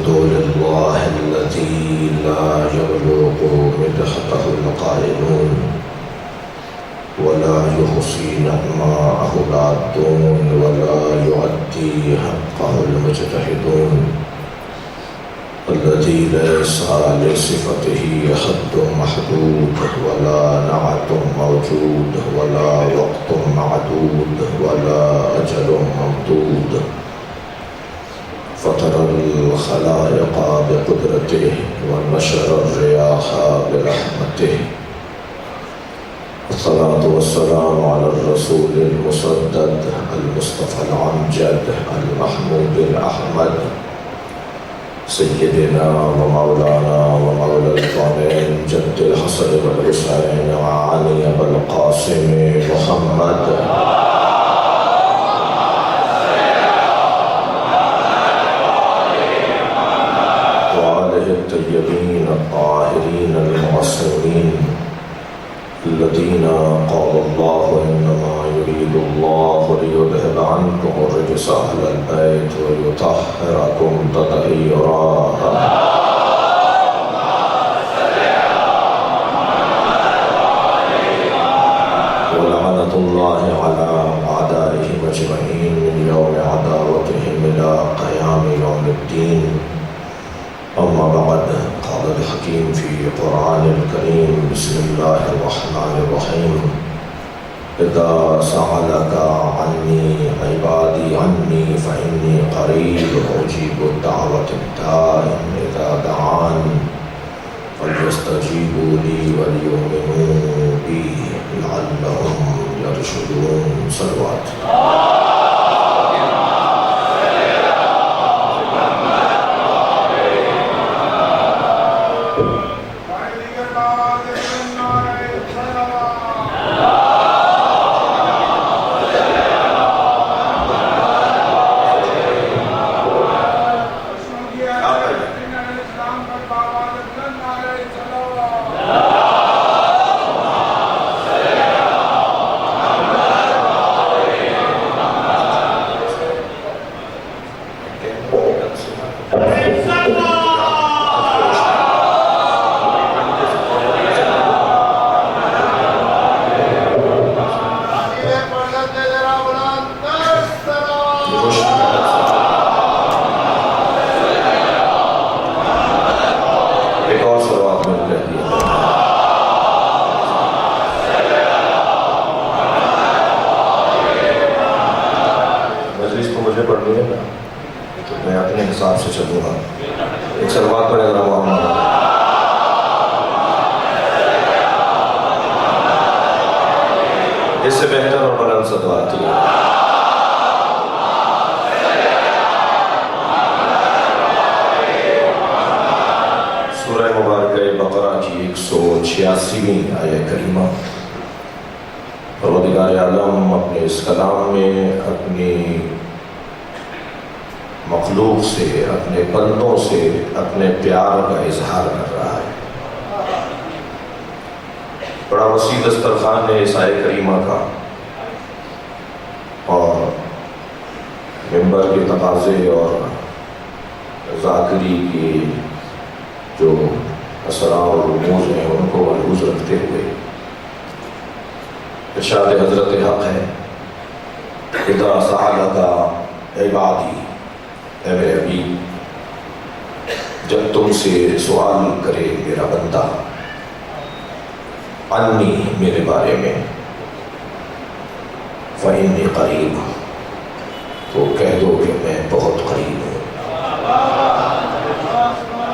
الحمد لله الذي لا يبلغ مدحته القائلون ولا يحصي نعماءه العادون ولا يؤدي حقه المجتهدون الذي ليس لصفته حد محدود ولا نعت موجود ولا وقت معدود ولا أجل ممدود فطر الخلائق بقدرته ونشر الرياح برحمته الصلاة والسلام على الرسول المسدد المصطفى الأمجد المحمود الأحمد سيدنا ومولانا ومولى الكونين جد الحسن والحسين وعلي بالقاسم محمد وآله الطيبين الطاهرين المعصومين الذين قال الله إنما يريد الله ليذهب عنكم الرجس أهل البيت ويطهركم تطهيرا ولعنة الله على أعدائهم أجمعين من يوم عداوتهم إلى قيام يوم الدين أما بعد قال الحكيم في القرآن الكريم بسم الله الرحمن الرحيم إذا سألك عني عبادي عني فإني قريب أجيب الدعوة الداع إذا دعان فليستجيبوا لي وليؤمنوا بي لعلهم يرشدون صلوات میں اپنے حساب سے چلوں گا ایک سلوات پڑھے ذرا محمد اس سے بہتر اور بلند صلوات ہے سورہ مبارکہ بقرہ کی 186ویں آیہ کریمہ پروردگار عالم اپنے اس کلام میں اپنی مخلوق سے اپنے بندوں سے اپنے پیار کا اظہار کر رہا ہے بڑا وسیع دسترخوان ہے اس آیہ کریمہ کا اور ممبر کے تقاضے اور ذاکری کی جو اسرار اور رموز ہیں ان کو ملحوظ رکھتے ہوئے ارشاد حضرت حق ہے اذا سألک عبادی اے میرے حبیب جب تم سے سوال کرے میرا بندہ انی میرے بارے میں فإنی قریب تو کہہ دو کہ میں بہت قریب ہوں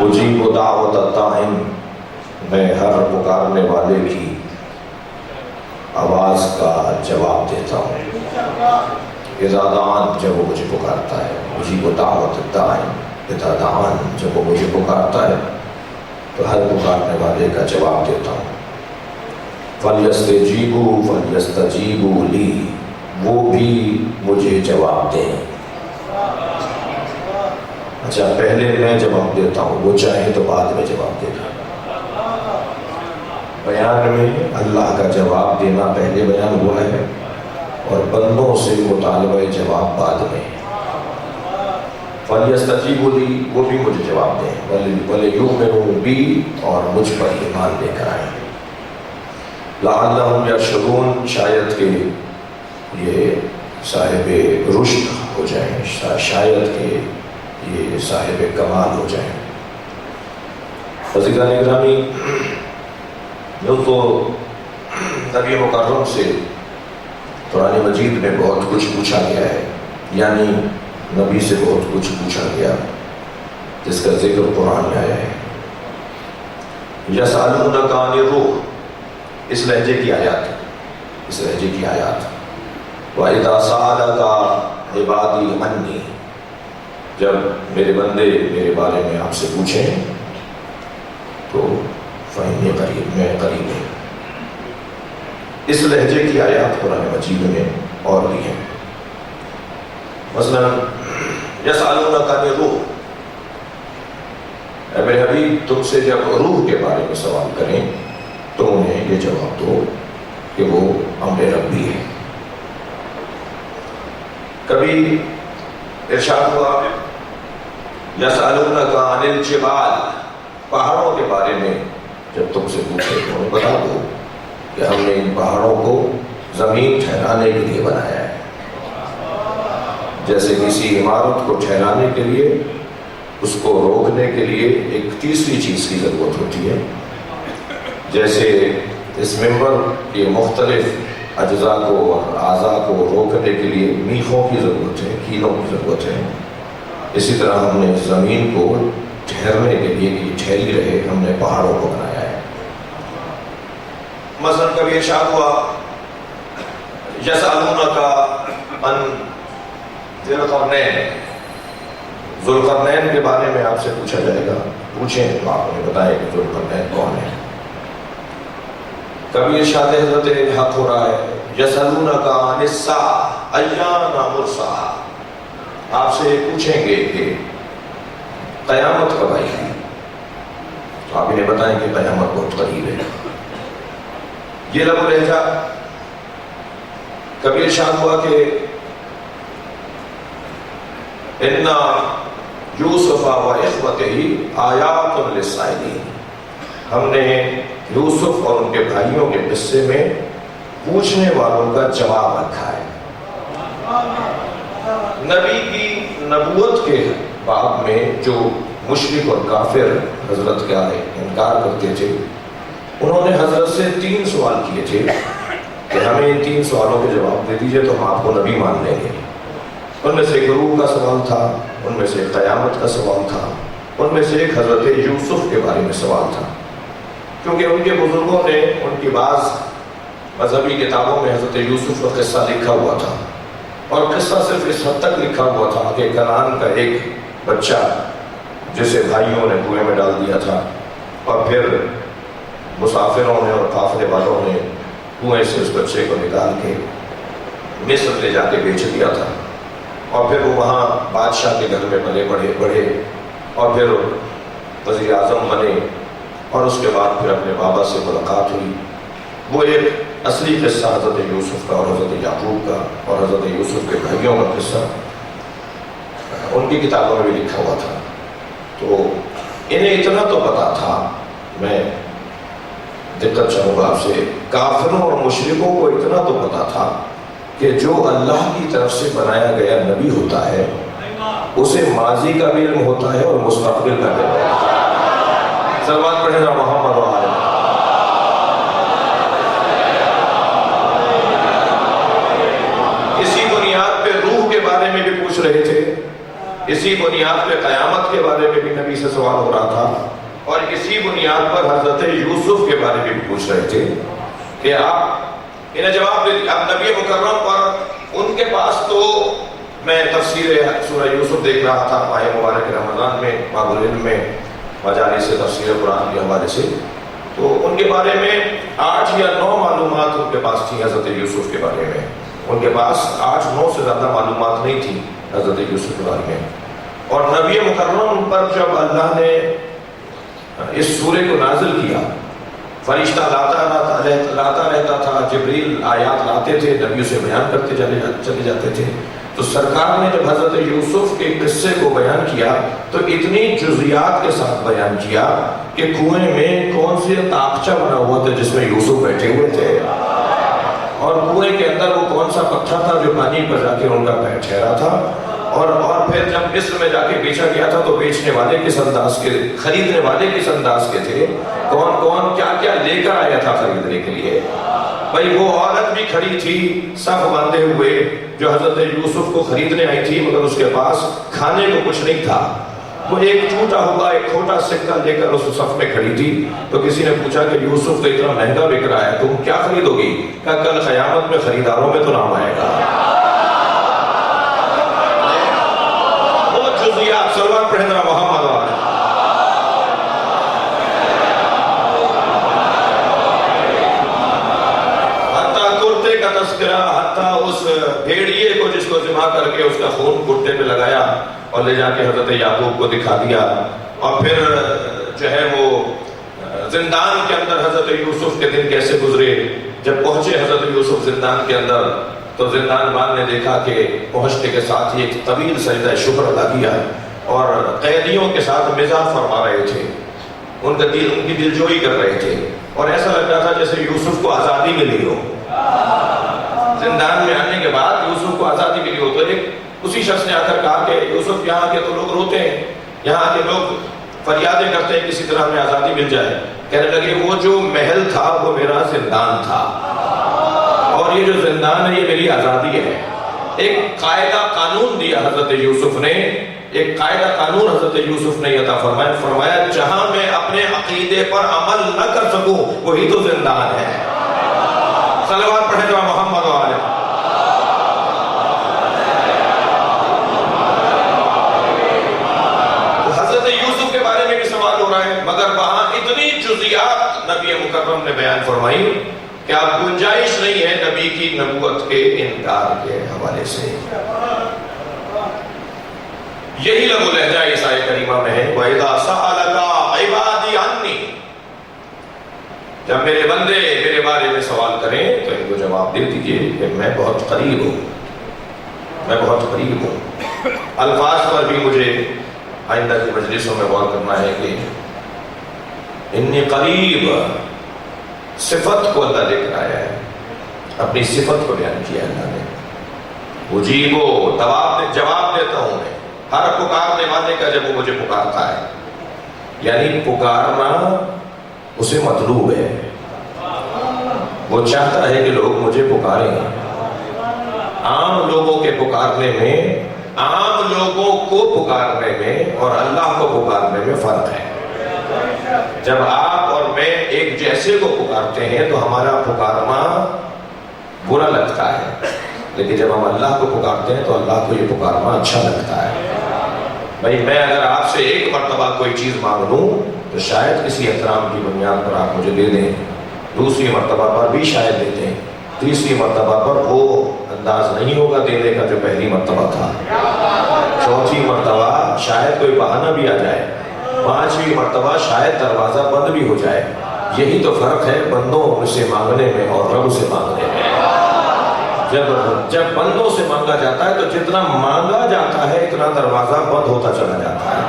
اجیب دعوت الداع میں ہر پکارنے والے کی آواز کا جواب دیتا ہوں اذا دعان جب وہ مجھے پکارتا ہے اجیب دعوت الداع اذا دعان جب وہ مجھے پکارتا ہے تو ہر پکارنے والے کا جواب دیتا ہوں فَلْيَسْتَجِيبُوا فَلْيَسْتَجِيبُوا لِي وہ بھی مجھے جواب دیں اچھا پہلے میں جواب دیتا ہوں وہ چاہے تو بعد میں جواب دیتا ہوں بیان میں اللہ کا جواب دینا پہلے بیان ہوا ہے اور بندوں سے مطالبہ جواب بعد میں فَلْيَسْتَجِيبُوا لِي، وہ بھی مجھے جواب دیں، وَلْيُؤْمِنُوا بِي، اور مجھ پر ایمان لے کر آئیں، لَعَلَّهُمْ يَرْشُدُونَ، شاید کہ یہ صاحب رشد ہو جائیں، شاید کہ یہ صاحب کمال ہو جائیں۔ عزیزان گرامی، جو تو نبی مکرم سے قرآن مجید میں بہت کچھ پوچھا گیا ہے، یعنی نبی سے بہت کچھ پوچھا گیا جس کا ذکر قرآن میں آیا ہے۔ یسألونک عن الروح، اس لہجے کی آیات، وَإِذَا سَأَلَكَ عِبَادِي عَنِّي، جب میرے بندے میرے بارے میں آپ سے پوچھیں تو فَإِنِّي قَرِيب، میں قریب ہوں۔ اس لہجے کی آیات قرآن مجید میں اور بھی ہیں۔ مثلا یسألونک عن الروح، اے میرے حبیب تم سے جب روح کے بارے میں سوال کریں تو انہیں یہ جواب دو کہ وہ امر ربی ہے۔ کبھی ارشاد ہوا یسألونک عن الجبال، پہاڑوں کے بارے میں جب تم سے پوچھے تو انہیں بتا دو کہ ہم نے ان پہاڑوں کو زمین ٹھہرانے کے لیے بنایا ہے، جیسے کسی عمارت کو ٹھہرانے کے لیے، اس کو روکنے کے لیے ایک تیسری چیز کی ضرورت ہوتی ہے، جیسے اس ممبر کے مختلف اجزاء کو اور اعضاء کو روکنے کے لیے میخوں کی ضرورت ہے، کیلوں کی ضرورت ہے، اسی طرح ہم نے زمین کو ٹھہرنے کے لیے کہ ٹھہری رہے ہم نے پہاڑوں کو بنایا ہے۔ مثلا کبھی ارشاد ہوا یسألونک عن ذی القرنین، ذوالقرنین کے بارے میں آپ سے پوچھا جائے گا، پوچھیں تو آپ نے بتائیں کہ ذوالقرنین کون ہے۔ کبھی ارشاد حضرت حق ہو رہا ہے یسألونک عن الساعۃ ایان مرساھا، آپ سے پوچھیں گے کہ قیامت کب آئے گی، تو آپ انہیں بتائیں کہ قیامت بہت قریب ہے۔ یہ لب و لہجہ۔ کبھی ارشاد ہوا کہ اِنَّ یوسف وَإِخْوَتِهِ آیات لِلسَّائِلِینَ، ہم نے یوسف اور ان کے بھائیوں کے قصے میں پوچھنے والوں کا جواب رکھا ہے۔ نبی کی نبوت کے باب میں جو مشرک اور کافر حضرت کا انکار کرتے تھے، انہوں نے حضرت سے 3 سوال کیے تھے کہ ہمیں ان 3 سوالوں کے جواب دے دیجئے تو ہم آپ کو نبی مان لیں گے۔ ان میں سے ایک روح کا سوال تھا، ان میں سے ایک قیامت کا سوال تھا، ان میں سے ایک حضرت یوسف کے بارے میں سوال تھا، کیونکہ ان کے بزرگوں نے ان کی بعض مذہبی کتابوں میں حضرت یوسف کا قصہ لکھا ہوا تھا، اور قصہ صرف اس حد تک لکھا ہوا تھا کہ کنعان کا ایک بچہ جسے بھائیوں نے کنویں میں ڈال دیا تھا، اور پھر مسافروں نے اور قافلے والوں نے کنویں سے اس بچے کو نکال کے مصر لے جا کے بیچ دیا تھا، اور پھر وہ وہاں بادشاہ کے گھر میں پلے بڑھے اور پھر وزیر اعظم بنے، اور اس کے بعد پھر اپنے بابا سے ملاقات ہوئی۔ وہ ایک اصلی قصہ حضرت یوسف کا اور حضرت یعقوب کا اور حضرت یوسف کے بھائیوں کا قصہ ان کی کتابوں میں بھی لکھا ہوا تھا۔ تو انہیں اتنا تو پتا تھا، میں دقت چاہوں گا آپ سے، کافروں اور مشرکوں کو اتنا تو پتا تھا کہ جو اللہ کی طرف سے بنایا گیا نبی ہوتا ہے اسے ماضی کا بھی علم ہوتا ہے اور مستقبل کا بھی علم ہوتا ہے۔ صلوات پڑھیں نا محمد و آلہ۔ اسی بنیاد پہ روح کے بارے میں بھی پوچھ رہے تھے، اسی بنیاد پہ قیامت کے بارے میں بھی نبی سے سوال ہو رہا تھا، اور اسی بنیاد پر حضرت یوسف کے بارے میں بھی پوچھ رہے تھے کہ آپ انہیں جواب دے دیا۔ اب نبی مکرم پر ان کے پاس تو میں تفسیر سورہ یوسف دیکھ رہا تھا ماہ مبارک رمضان میں باب العلم میں مجالس سے تفسیر قرآن کے حوالے سے، تو ان کے بارے میں 8 یا 9 معلومات ان کے پاس تھی حضرت یوسف کے بارے میں۔ ان کے پاس 8-9 سے زیادہ معلومات نہیں تھی حضرت یوسف کے بارے میں۔ اور نبی مکرم پر جب اللہ نے اس سورے کو نازل کیا فرشتہ لاتا رہتا تھا، جبریل آیات لاتے تھے، نبی اسے بیان کرتے چلے جاتے تھے۔ تو سرکار نے جب حضرت یوسف کے قصے کو بیان کیا تو اتنی جزیات کے ساتھ بیان کیا کہ کنویں میں کون سے تاقچہ بنا ہوا تھا جس میں یوسف بیٹھے ہوئے تھے، اور کنویں کے اندر وہ کون سا پتھر تھا جو پانی پر جا کے ان کا پیر ٹھہرا تھا، اور پھر جب مصر میں جا کے بیچا گیا تھا تو بیچنے والے کس انداز کے، خریدنے والے کس انداز کے تھے، کون کون کیا کیا لے کر آیا تھا خریدنے کے لیے۔ بھائی وہ عورت بھی کھڑی تھی صف باندھے ہوئے جو حضرت یوسف کو خریدنے آئی تھی، مگر اس کے پاس کھانے کو کچھ نہیں تھا، وہ ایک ٹوٹا ہوا ایک کھوٹا سکہ لے کر اس صف میں کھڑی تھی۔ تو کسی نے پوچھا کہ یوسف تو اتنا مہنگا بک رہا ہے، تم کیا خریدو گی؟ کہا کل قیامت میں خریداروں میں تو نام آئے گا۔ وہ جزیات، صلوات پڑھیں ذرا محمد والے۔ حتیٰ اس بھیڑیے کو جس کو ذبح کر کے اس کا خون کرتے پہ لگایا اور لے جا کے حضرت یعقوب کو دکھا دیا، اور پھر جو ہے وہ زندان کے اندر حضرت یوسف کے دن کیسے گزرے۔ جب پہنچے حضرت یوسف زندان کے اندر تو زندان بان نے دیکھا کہ پہنچنے کے ساتھ ہی ایک طویل سجدہ شکر ادا کیا اور قیدیوں کے ساتھ مزاح فرما رہے تھے، ان کی دلجوئی کر رہے تھے، اور ایسا لگ رہا تھا جیسے یوسف کو آزادی ملی ہو۔ زندان میں آنے کے بعد یوسف کو آزادی ملی ہو تو اسی شخص نے آ کر کہا کہ یوسف یہاں کے تو لوگ روتے ہیں، یہاں کے لوگ فریادیں کرتے ہیں کسی طرح ہمیں آزادی مل جائے۔ کہنے لگے وہ جو محل تھا وہ میرا زندان تھا، اور یہ جو زندان ہے یہ میری آزادی ہے۔ ایک قاعدہ قانون دیا حضرت یوسف نے، ایک قاعدہ قانون حضرت یوسف نے عطا فرمایا، فرمایا جہاں میں اپنے عقیدے پر عمل نہ کر سکوں وہی تو زندان ہے۔ صلوات پڑھیں جو محمد والے۔ حضرت یوسف کے بارے میں بھی سوال ہو رہا ہے، مگر وہاں اتنی جزیات نبی مکرم نے بیان فرمائی کہ اب گنجائش نہیں ہے نبی کی نبوت کے انکار کے حوالے سے۔ یہی لب و لہجہ اس آیت کریمہ میں ہے، وَإِذَا سَأَلَكَ عِبَادِي عَنِّي، جب میرے بندے میرے بارے میں سوال کریں تو ان کو جواب دے دیجئے کہ میں بہت قریب ہوں، میں بہت قریب ہوں۔ الفاظ پر بھی مجھے آئندہ کی مجلسوں میں غور کرنا ہے کہ انی قریب صفت کو اللہ لے کر آیا ہے، اپنی صفت کو بیان کیا اللہ نے۔ اجیبو، جواب دیتا ہوں میں ہر پکارنے والے کا جب وہ مجھے پکارتا ہے، یعنی پکارنا اسے مطلوب ہے، وہ چاہتا ہے کہ لوگ مجھے پکاریں۔ عام لوگوں کے پکارنے میں، عام لوگوں کو پکارنے میں اور اللہ کو پکارنے میں فرق ہے۔ جب آپ اور میں ایک جیسے کو پکارتے ہیں تو ہمارا پکارنا برا لگتا ہے، لیکن جب ہم اللہ کو پکارتے ہیں تو اللہ کو یہ پکارنا اچھا لگتا ہے۔ بھائی میں اگر آپ سے ایک مرتبہ کوئی چیز مانگ لوں تو شاید کسی احترام کی بنیاد پر آپ مجھے دے دیں، دوسری مرتبہ پر بھی شاید دے دیں، تیسری مرتبہ پر وہ انداز نہیں ہوگا دینے کا جو پہلی مرتبہ تھا، چوتھی مرتبہ شاید کوئی بہانہ بھی آ جائے، پانچویں مرتبہ شاید دروازہ بند بھی ہو جائے۔ یہی تو فرق ہے بندوں سے مانگنے میں اور رب سے مانگنے میں۔ جب بندوں سے مانگا جاتا ہے تو جتنا مانگا جاتا ہے اتنا دروازہ بند ہوتا چلا جاتا ہے،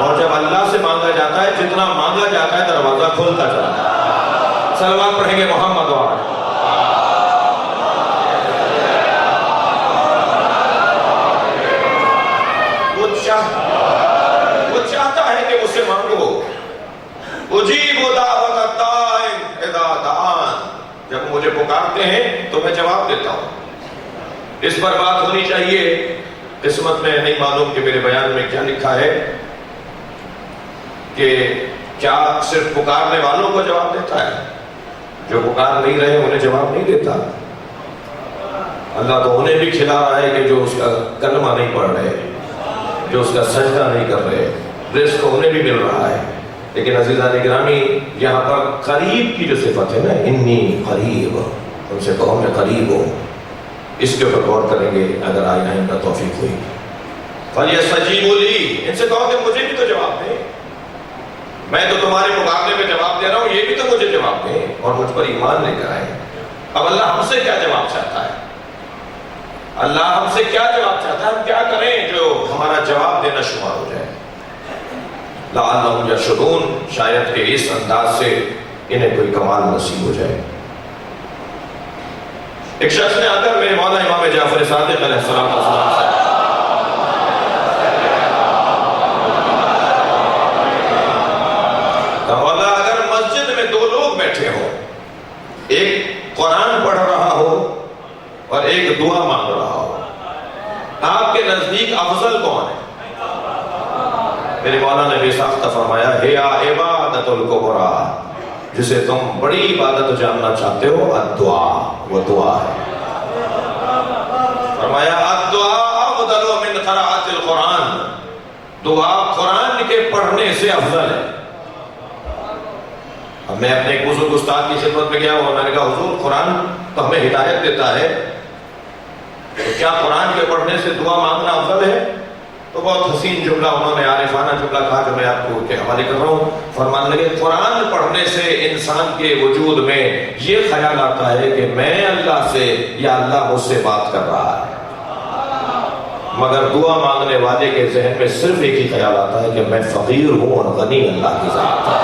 اور جب اللہ سے مانگا جاتا ہے جتنا مانگا جاتا ہے دروازہ کھلتا چلا جاتا ہے۔ صلوات پڑھیں گے محمد والے۔ وہ چاہتا ہے کہ مجھ سے مانگو۔ اجیب دعوت الداع اذا دعان، جب مجھے پکارتے ہیں تو میں جواب دیتا ہوں۔ اس پر بات ہونی چاہیے، قسمت میں نہیں معلوم کہ میرے بیان میں کیا لکھا ہے کہ کیا صرف پکارنے والوں کو جواب دیتا ہے، جو پکار نہیں رہے انہیں جواب نہیں دیتا۔ اللہ تو انہیں بھی کھلا رہا ہے کہ جو اس کا کلمہ نہیں پڑھ رہے، جو اس کا سجدہ نہیں کر رہے، رزق انہیں بھی مل رہا ہے۔ لیکن عزیزان گرامی یہاں پر قریب کی جو صفت ہے نا، انی قریب، ان سے کہو میں قریب ہوں، اس کے اوپر غور کریں گے اگر آئندہ توفیق ہوئی۔ فَلْيَسْتَجِيبُوا لِي، ان سے کہو کہ مجھے بھی تو جواب دیں، میں تو تمہارے مقابلے میں جواب دے رہا ہوں، یہ بھی تو مجھے جواب دیں اور مجھ پر ایمان لے کر آئیں۔ اب اللہ ہم سے کیا جواب چاہتا ہے؟ اللہ ہم سے کیا جواب چاہتا ہے؟ ہم کیا کریں جو ہمارا جواب دینا شمار ہو جائے؟ لعلہم یرشدون، شاید کہ اس انداز سے انہیں کوئی کمال نصیب ہو جائے۔ ایک شخص نے آ کر میرے مولا امام جعفر صادق علیہ السلام سے مولا اگر مسجد میں دو لوگ بیٹھے ہوں، ایک قرآن پڑھ رہا ہو اور ایک دعا مانگ رہا ہو، آپ کے نزدیک افضل کون ہے؟ میرے مولا نے بے ساختہ فرمایا ہے عبادت الکبریٰ، جسے تم بڑی عبادت جاننا چاہتے ہو، الدعا، وہ دعا ہے۔ فرمایا الدعا افضل من قراءۃ القرآن، دعا قرآن کے پڑھنے سے افضل ہے۔ اب میں اپنے ایک بزرگ استاد کی خدمت میں گیا اور میں نے کہا حضور قرآن تو ہمیں ہدایت دیتا ہے، تو کیا قرآن کے پڑھنے سے دعا مانگنا افضل ہے؟ تو بہت حسین جملہ انہوں نے عارفانہ جملہ کہا جو میں آپ کو کے حوالے کر رہا ہوں۔ فرمانے لگے قرآن پڑھنے سے انسان کے وجود میں یہ خیال آتا ہے کہ میں اللہ سے یا اللہ مجھ سے بات کر رہا ہے، مگر دعا مانگنے والے کے ذہن میں صرف ایک ہی خیال آتا ہے کہ میں فقیر ہوں اور غنی اللہ کی ذات ہے۔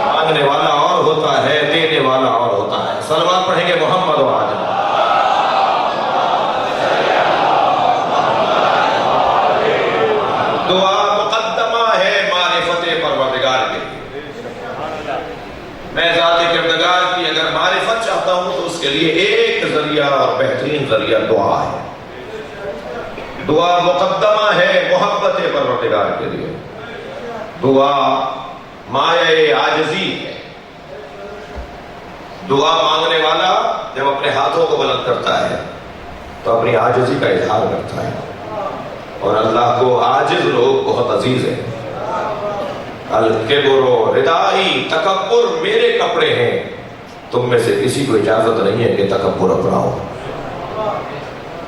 مانگنے والا اور ہوتا ہے، دینے والا اور ہوتا ہے۔ صلوات پڑھیں گے محمد و آل محمد۔ دعا مقدمہ ہے معرفت پروردگار کے لیے۔ میں ذات کردگار کی اگر معرفت چاہتا ہوں تو اس کے لیے ایک ذریعہ اور بہترین ذریعہ دعا ہے۔ دعا مقدمہ ہے محبت پروردگار کے لیے۔ دعا مایہ عاجزی ہے۔ دعا مانگنے والا جب اپنے ہاتھوں کو بلند کرتا ہے تو اپنی عاجزی کا اظہار کرتا ہے، اور اللہ کو عاجز لوگ بہت عزیز ہیں۔ الکبر ردائی، تکبر میرے کپڑے ہیں، تم میں سے کسی کو اجازت نہیں ہے کہ تکبر اپناؤ۔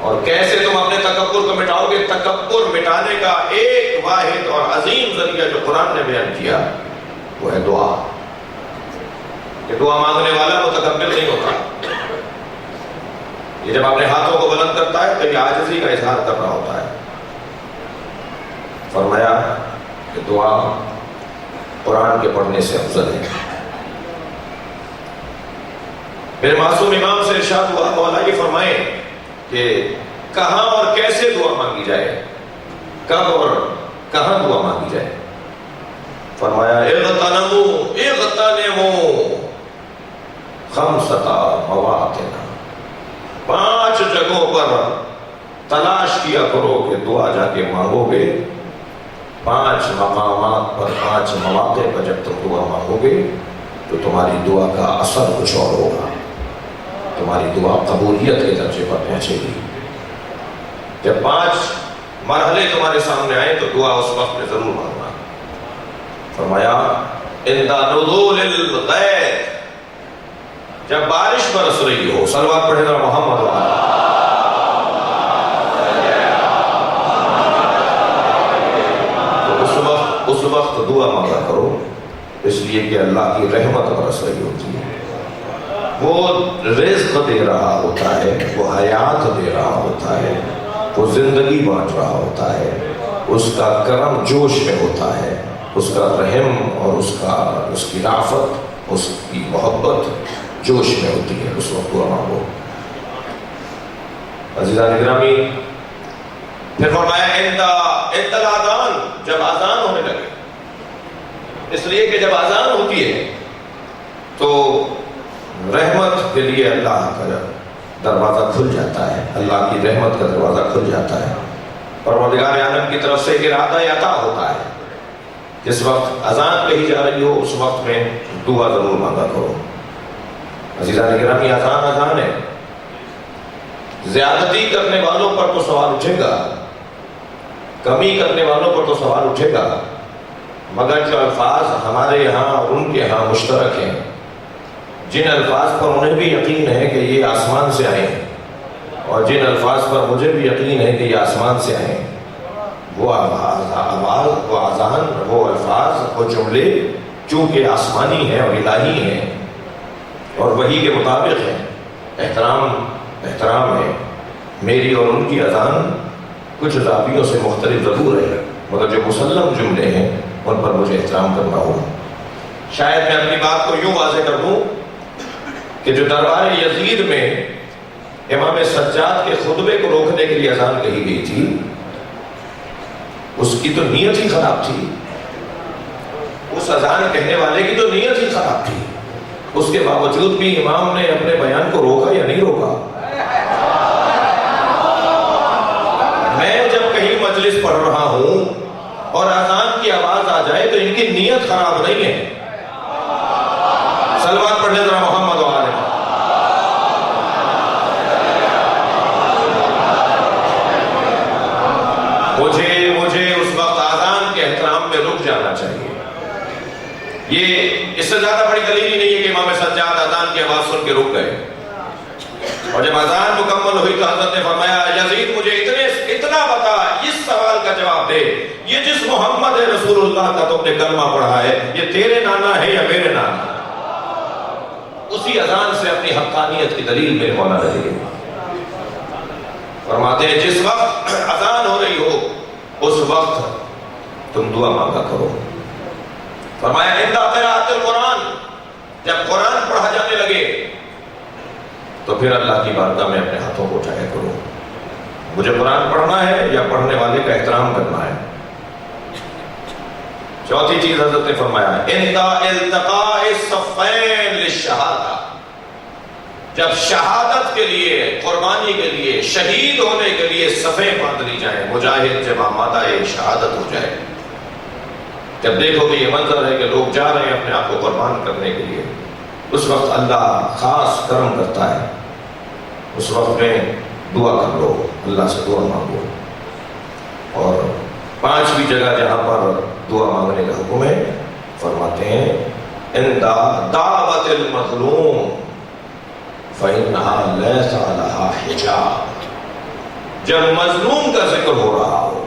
اور کیسے تم اپنے تکبر کو مٹاؤ گے؟ تکبر مٹانے کا ایک واحد اور عظیم ذریعہ جو قرآن نے بیان کیا وہ ہے دعا۔ کہ دعا مانگنے والا متکبر نہیں ہوتا، یہ جب اپنے ہاتھوں کو بلند کرتا ہے تو یہ عاجزی کا اظہار کر رہا ہوتا ہے۔ فرمایا کہ دعا قرآن کے پڑھنے سے افضل ہے۔ میرے معصوم امام سے ارشاد ہوا مولا یہ فرمائیں کہ کہاں اور کیسے دعا مانگی جائے، کب اور کہاں دعا مانگی جائے؟ فرمایا اغتنموا خمسۃ مواطن، 5 جگہوں پر تلاش کیا کرو کہ دعا جا کے مانگو گے، 5 مقامات پر، 5 مواقع پر جب تم دعا مانگو گے تو تمہاری دعا کا اثر کچھ اور ہوگا، تمہاری دعا قبولیت کے درجے پر پہنچے گی۔ جب 5 مرحلے تمہارے سامنے آئے تو دعا اس وقت میں ضرور مانگنا۔ فرمایا عند نزول الغیث، جب بارش برس رہی ہو، صلوات پڑھے ذرا محمد و آل محمد، اس وقت دعا مانگا کرو، اس لیے کہ اللہ کی رحمت برس رہی ہوتی ہے، وہ رزق دے رہا ہوتا ہے، وہ حیات دے رہا ہوتا ہے، وہ زندگی بانٹ رہا ہوتا ہے، اس کا کرم جوش میں ہوتا ہے، اس کا رحم اور اس کی رافت، اس کی محبت جوش میں ہوتی ہے، اس وقت دعا مانگو۔ عزیزان گرامی، پھر فرمایا عند الاذان، جب آذان ہونے لگے، اس لیے کہ جب آذان ہوتی ہے تو رحمت کے لیے اللہ کا دروازہ کھل جاتا ہے، اللہ کی رحمت کا دروازہ کھل جاتا ہے، پروردگار عالم کی طرف سے ارادہ عطا ہوتا ہے۔ جس وقت اذان کہی جا رہی ہو اس وقت میں دعا ضرور مانگا کرو۔ عزیزان گرامی، اذان ہے، زیادتی کرنے والوں پر تو سوال اٹھے گا، کمی کرنے والوں پر تو سوال اٹھے گا، مگر جو الفاظ ہمارے یہاں اور ان کے یہاں مشترک ہیں، جن الفاظ پر انہیں بھی یقین ہے کہ یہ آسمان سے آئے ہیں اور جن الفاظ پر مجھے بھی یقین ہے کہ یہ آسمان سے آئے ہیں، وہ آواز، وہ اذان، وہ الفاظ، وہ جملے چونکہ آسمانی ہیں اور الہی ہیں اور وحی کے مطابق ہیں، احترام ہے۔ میری اور ان کی اذان کچھ زاویوں سے مختلف ضرور ہے، مگر جو مسلم جملے ہیں ان پر مجھے احترام کرنا ہوگا۔ شاید میں اپنی بات کو یوں واضح کر دوں کہ جو دربار یزید میں امام سجاد کے خطبے کو روکنے کے لیے اذان کہی گئی تھی، اس کی تو نیت ہی خراب تھی، اس اذان کہنے والے کی تو نیت ہی خراب تھی، اس کے باوجود بھی امام نے اپنے بیان کو روکا یا نہیں روکا؟ میں جب کہیں مجلس پڑھ رہا ہوں اور اذان کی آواز آ جائے تو ان کی نیت خراب نہیں ہے۔ صلوات پڑھنے ذرا محمد و آلہ۔ مجھے اس وقت اذان کے احترام میں رک جانا چاہیے۔ یہ اس سے زیادہ بڑی دلیل ہی نہیں ہے کہ امام سجاد اذان کی آواز سن کے رک گئے، اور جب اذان مکمل ہوئی تو حضرت نے فرمایا یزید مجھے اتنا بتا، اس سوال کا جواب دے، یہ جس محمد رسول اللہ کا تم نے کلمہ پڑھا ہے یہ تیرے نانا ہے یا میرے نانا؟ اسی اذان سے اپنی حقانیت کی دلیل میرے مولا رہے گی۔ فرماتے ہیں جس وقت اذان ہو رہی ہو اس وقت تم دعا مانگا کرو۔ فرمایا عند قراءۃ القرآن، جب قرآن پڑھا جانے لگے تو پھر اللہ کی بارگاہ میں اپنے ہاتھوں کو اٹھایا کرو۔ مجھے قرآن پڑھنا ہے یا پڑھنے والے کا احترام کرنا ہے؟ چوتھی چیز حضرت نے فرمایا عند التقاء الصفین للشہادہ، جب شہادت کے لیے، قربانی کے لیے، شہید ہونے کے لیے صفیں باندھ لی جائیں، مجاہد جب آمادہ شہادت ہو جائے، جب دیکھو کہ یہ منظر ہے کہ لوگ جا رہے ہیں اپنے آپ کو قربان کرنے کے لیے، اس وقت اللہ خاص کرم کرتا ہے۔ اس وقت میں دعا کر لو، اللہ سے دعا مانگو۔ اور پانچویں جگہ جہاں پر دعا مانگنے کا حکم ہے، فرماتے ہیں عند دعوت المظلوم فإنها ليس لها حجاب، جب مظلوم کا ذکر ہو رہا ہو،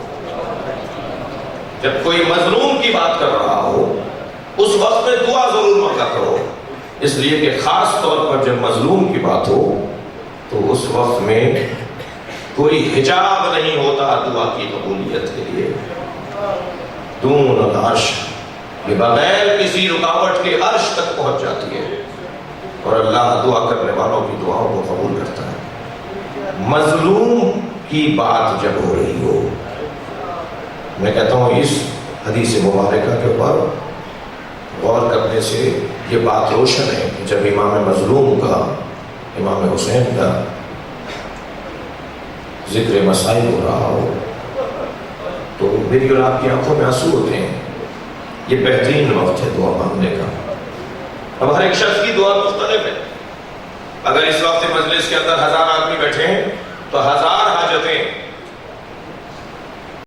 جب کوئی مظلوم کی بات کر رہا ہو، اس وقت میں دعا ضرور مانگا کرو، اس لیے کہ خاص طور پر جب مظلوم کی بات ہو تو اس وقت میں کوئی حجاب نہیں ہوتا دعا کی قبولیت کے لیے۔ دون العرش، بغیر کسی رکاوٹ کے عرش تک پہنچ جاتی ہے اور اللہ دعا کرنے والوں کی دعاؤں کو قبول کرتا ہے۔ مظلوم کی بات جب ہو رہی ہو، میں کہتا ہوں اس حدیث مبارکہ کے اوپر غور کرنے سے یہ بات روشن ہے کہ جب امام مظلوم کا، امام حسین کا ذکر مسائل ہو رہا ہو تو میری اور آپ کی آنکھوں میں آنسو ہوتے ہیں۔ یہ بہترین وقت ہے دعا مانگنے کا۔ اب ہر ایک شخص کی دعا مختلف ہے۔ اگر اس وقت مجلس کے اندر 1000 آدمی بیٹھے ہیں تو 1000 حاجتیں